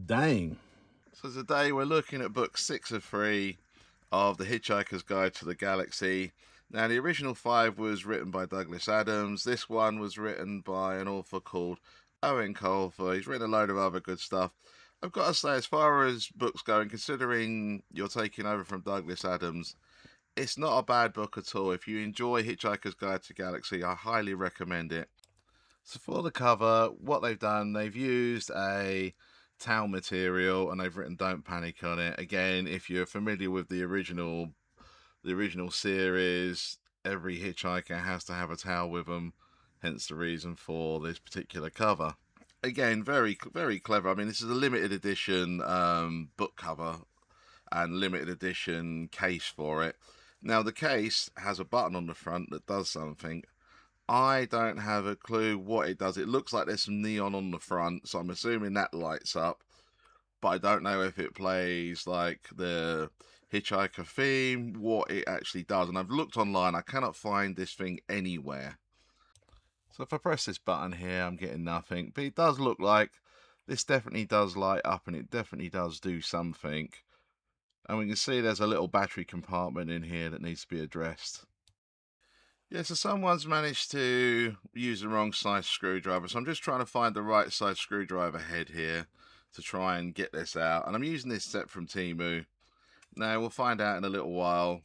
Dang. So today we're looking at book 6 of 3 of The Hitchhiker's Guide to the Galaxy. Now the original 5 was written by Douglas Adams. This one was written by an author called Eoin Colfer. He's written a load of other good stuff. I've got to say, as far as books go, and considering you're taking over from Douglas Adams, it's not a bad book at all. If you enjoy Hitchhiker's Guide to the Galaxy, I highly recommend it. So for the cover, what they've done, they've used a towel material and they've written "Don't panic" on it. Again, if you're familiar with the original series, every hitchhiker has to have a towel with them. Hence the reason for this particular cover. Again, very very clever. I mean, this is a limited edition book cover and limited edition case for it. Now the case has a button on the front that does something. I don't have a clue what it does. It looks like there's some neon on the front, so I'm assuming that lights up. But I don't know if it plays like the Hitchhiker theme, what it actually does. And I've looked online, I cannot find this thing anywhere. So if I press this button here, I'm getting nothing. But it does look like this definitely does light up and it definitely does do something. And we can see there's a little battery compartment in here that needs to be addressed. Yeah, so someone's managed to use the wrong size screwdriver. So I'm just trying to find the right size screwdriver head here to try and get this out. And I'm using this set from Temu. Now, we'll find out in a little while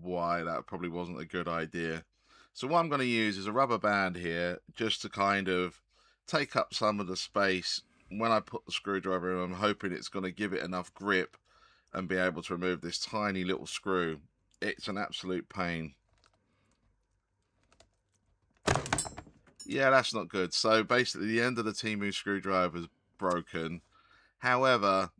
why that probably wasn't a good idea. So what I'm going to use is a rubber band here just to kind of take up some of the space. When I put the screwdriver in, I'm hoping it's going to give it enough grip and be able to remove this tiny little screw. It's an absolute pain. Yeah, that's not good. So basically, the end of the Temu screwdriver is broken. However,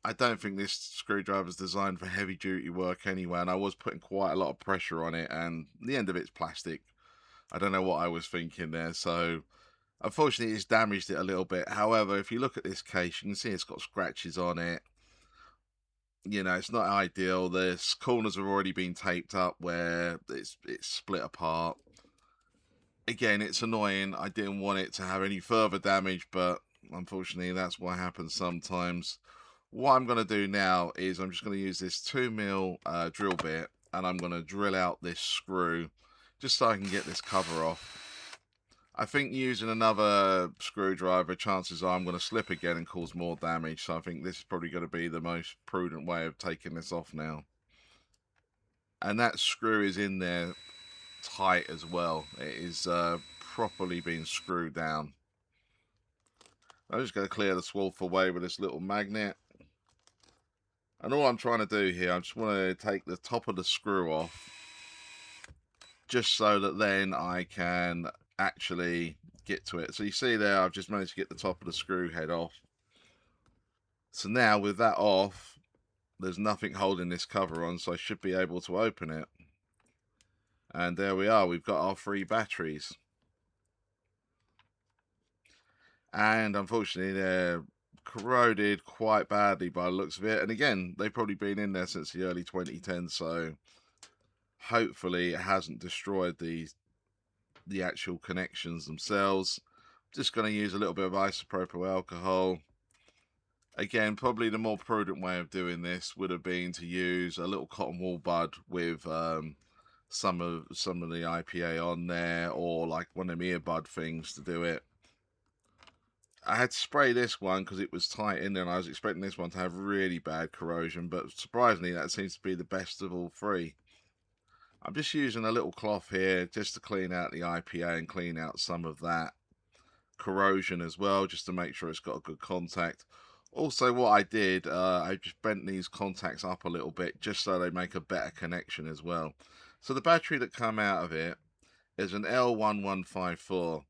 I don't think this screwdriver is designed for heavy duty work anyway, and I was putting quite a lot of pressure on it, and the end of it's plastic. I don't know what I was thinking there. So unfortunately, it's damaged it a little bit. However, if you look at this case, you can see it's got scratches on it. You know, it's not ideal. The corners have already been taped up where it's split apart. Again, it's annoying. I didn't want it to have any further damage, but unfortunately, that's what happens sometimes. What I'm going to do now is I'm just going to use this 2mm drill bit and I'm going to drill out this screw just so I can get this cover off. I think using another screwdriver, chances are I'm going to slip again and cause more damage. So I think this is probably going to be the most prudent way of taking this off now. And that screw is in there tight as well. It is properly being screwed down. I'm just going to clear the swarf away with this little magnet. And all I'm trying to do here, I just want to take the top of the screw off, just so that then I can actually get to it. So you see there, I've just managed to get the top of the screw head off. So now with that off, there's nothing holding this cover on, so I should be able to open it. And there we are, we've got our 3 batteries. And unfortunately, they're corroded quite badly by the looks of it. And again, they've probably been in there since the early 2010s, so hopefully it hasn't destroyed the actual connections themselves. Just going to use a little bit of isopropyl alcohol. Again, probably the more prudent way of doing this would have been to use a little cotton wool bud with some of the IPA on there, or like one of them earbud things to do it. I had to spray this one because it was tight in there, and I was expecting this one to have really bad corrosion, but surprisingly, that seems to be the best of all 3. I'm just using a little cloth here just to clean out the IPA and clean out some of that corrosion as well, just to make sure it's got a good contact. Also, what I did, I just bent these contacts up a little bit just so they make a better connection as well. So the battery that come out of it is an L1154.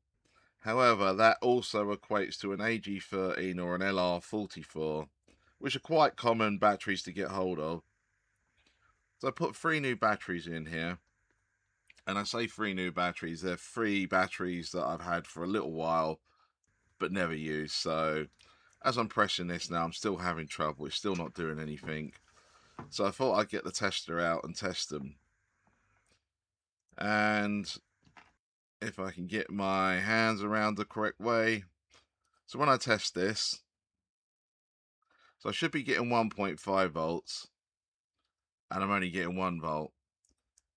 However, that also equates to an AG13 or an LR44, which are quite common batteries to get hold of. So I put 3 new batteries in here. And I say 3 new batteries, they're 3 batteries that I've had for a little while, but never used. So as I'm pressing this now, I'm still having trouble. It's still not doing anything. So I thought I'd get the tester out and test them. And if I can get my hands around the correct way. So when I test this, So I should be getting 1.5 volts, and I'm only getting 1 volt.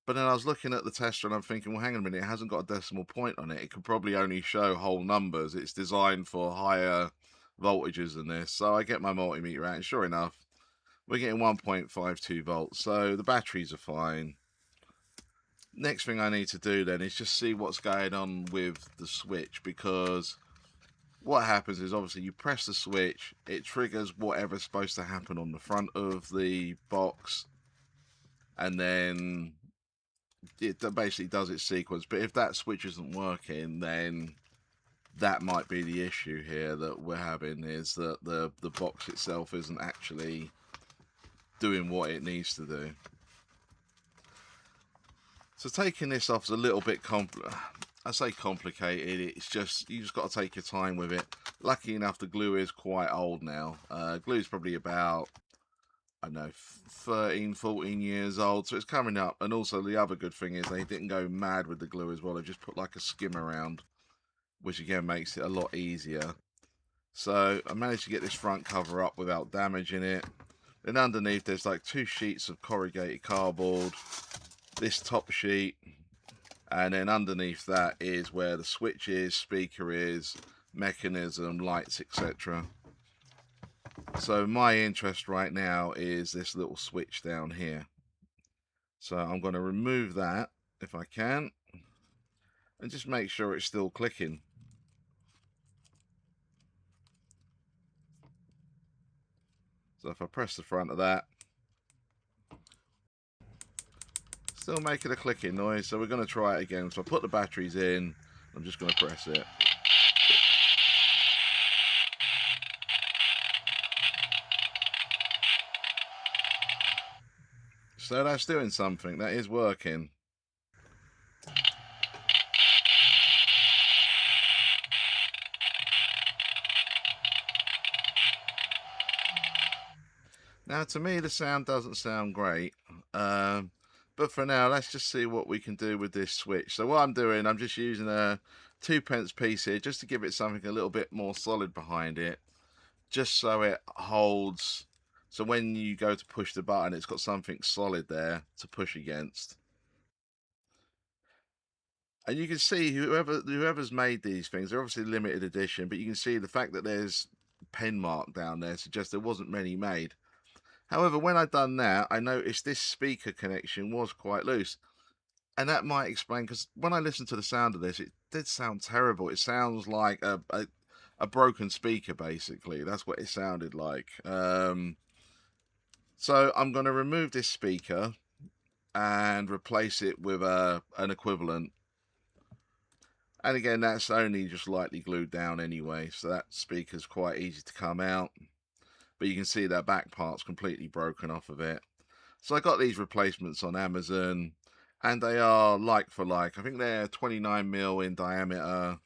But then I was looking at the tester and I'm thinking, well, hang on a minute, it hasn't got a decimal point on it. It could probably only show whole numbers. It's designed for higher voltages than this. So I get my multimeter out, and sure enough, we're getting 1.52 volts. So the batteries are fine. Next thing I need to do then is just see what's going on with the switch, because what happens is obviously you press the switch, it triggers whatever's supposed to happen on the front of the box, and then it basically does its sequence. But if that switch isn't working, then that might be the issue here that we're having, is that the box itself isn't actually doing what it needs to do. So taking this off is a little bit I say complicated. It's just, you just got to take your time with it. Lucky enough, the glue is quite old now. Glue is probably about, I don't know, 13, 14 years old, so it's coming up. And also the other good thing is they didn't go mad with the glue as well. They just put like a skim around, which again makes it a lot easier. So I managed to get this front cover up without damaging it. Then underneath there's like 2 sheets of corrugated cardboard, this top sheet, and then underneath that is where the switch is, speaker is, mechanism, lights, etc. So my interest right now is this little switch down here. So I'm going to remove that if I can, and just make sure it's still clicking. So if I press the front of that, still making a clicking noise. So we're going to try it again. So I put the batteries in, I'm just going to press it. So that's doing something. That is working. Now, to me, the sound doesn't sound great. But for now, let's just see what we can do with this switch. So what I'm doing, I'm just using a 2p piece here just to give it something a little bit more solid behind it, just so it holds. So when you go to push the button, it's got something solid there to push against. And you can see whoever's made these things, they're obviously limited edition, but you can see the fact that there's pen mark down there suggests there wasn't many made. However, when I'd done that, I noticed this speaker connection was quite loose. And that might explain, because when I listened to the sound of this, it did sound terrible. It sounds like a broken speaker, basically. That's what it sounded like. So I'm going to remove this speaker and replace it with an equivalent. And again, that's only just lightly glued down anyway, so that speaker's quite easy to come out. But you can see that back part's completely broken off of it. So I got these replacements on Amazon, and they are like for like. I think they're 29mm in diameter.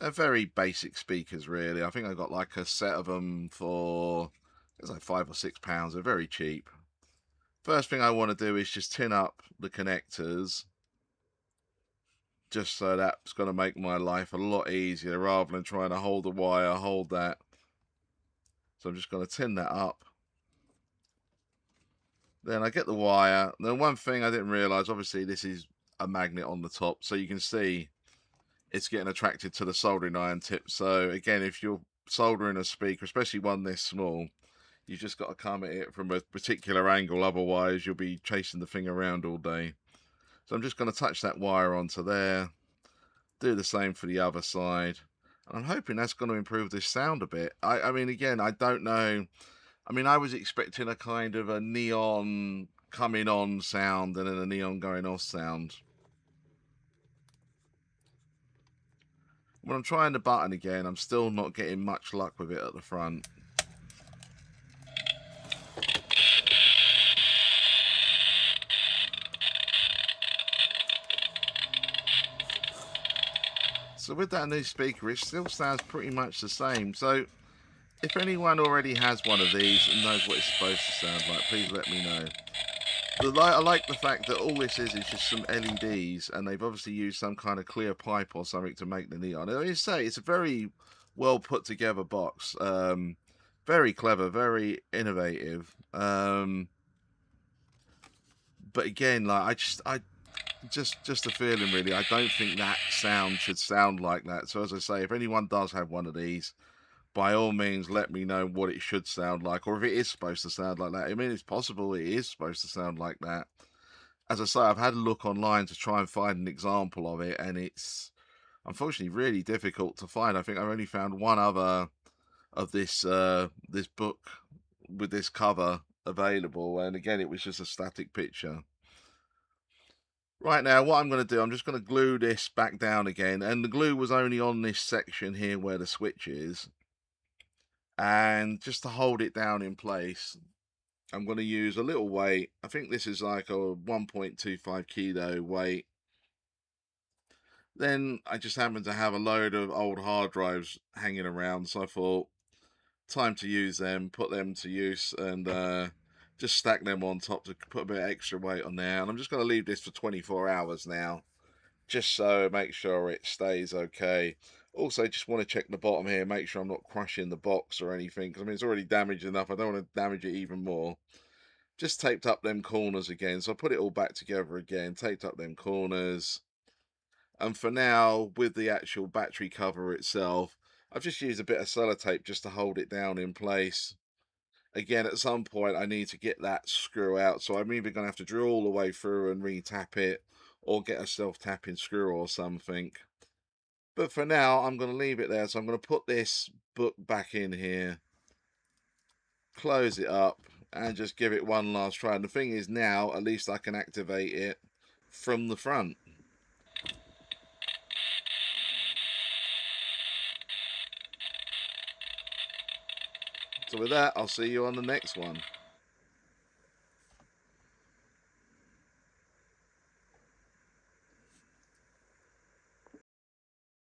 They're very basic speakers, really. I think I got like a set of them for, it's like £5 or £6. They're very cheap. First thing I want to do is just tin up the connectors, just so that's going to make my life a lot easier rather than trying to hold the wire, hold that. So I'm just going to tin that up. Then I get the wire. Then one thing I didn't realize, obviously this is a magnet on the top, so you can see it's getting attracted to the soldering iron tip. So again, if you're soldering a speaker, especially one this small, you've just got to come at it from a particular angle, otherwise you'll be chasing the thing around all day. So I'm just going to touch that wire onto there, do the same for the other side, and I'm hoping that's going to improve this sound a bit. I mean, again, I don't know. I mean, I was expecting a kind of a neon coming on sound and then a neon going off sound. When I'm trying the button again, I'm still not getting much luck with it at the front. So with that new speaker, it still sounds pretty much the same. So if anyone already has one of these and knows what it's supposed to sound like, please let me know. I like the fact that all this is just some LEDs, and they've obviously used some kind of clear pipe or something to make the neon. I say it's a very well put together box. Very clever, very innovative. But again, like I just a feeling really. I don't think that sound should sound like that. So as I say, if anyone does have one of these, by all means, let me know what it should sound like, or if it is supposed to sound like that. I mean, it's possible it is supposed to sound like that. As I say, I've had a look online to try and find an example of it, and it's unfortunately really difficult to find. I think I've only found one other of this book with this cover available, and again, it was just a static picture. Right now, what I'm going to do, I'm just going to glue this back down again, and the glue was only on this section here where the switch is, and just to hold it down in place, I'm going to use a little weight. I think this is like a 1.25 kilo weight. Then I just happened to have a load of old hard drives hanging around, so I thought, time to use them, put them to use, and just stack them on top to put a bit of extra weight on there. And I'm just going to leave this for 24 hours now, just so make sure it stays okay. Also, just want to check the bottom here, make sure I'm not crushing the box or anything, because I mean, it's already damaged enough. I don't want to damage it even more. Just taped up them corners again, so I put it all back together again, taped up them corners. And for now, with the actual battery cover itself, I've just used a bit of sellotape just to hold it down in place. Again, at some point, I need to get that screw out, so I'm either going to have to drill all the way through and re-tap it, or get a self-tapping screw or something. But for now, I'm going to leave it there, so I'm going to put this book back in here, close it up, and just give it one last try. And the thing is, now, at least I can activate it from the front. So with that, I'll see you on the next one.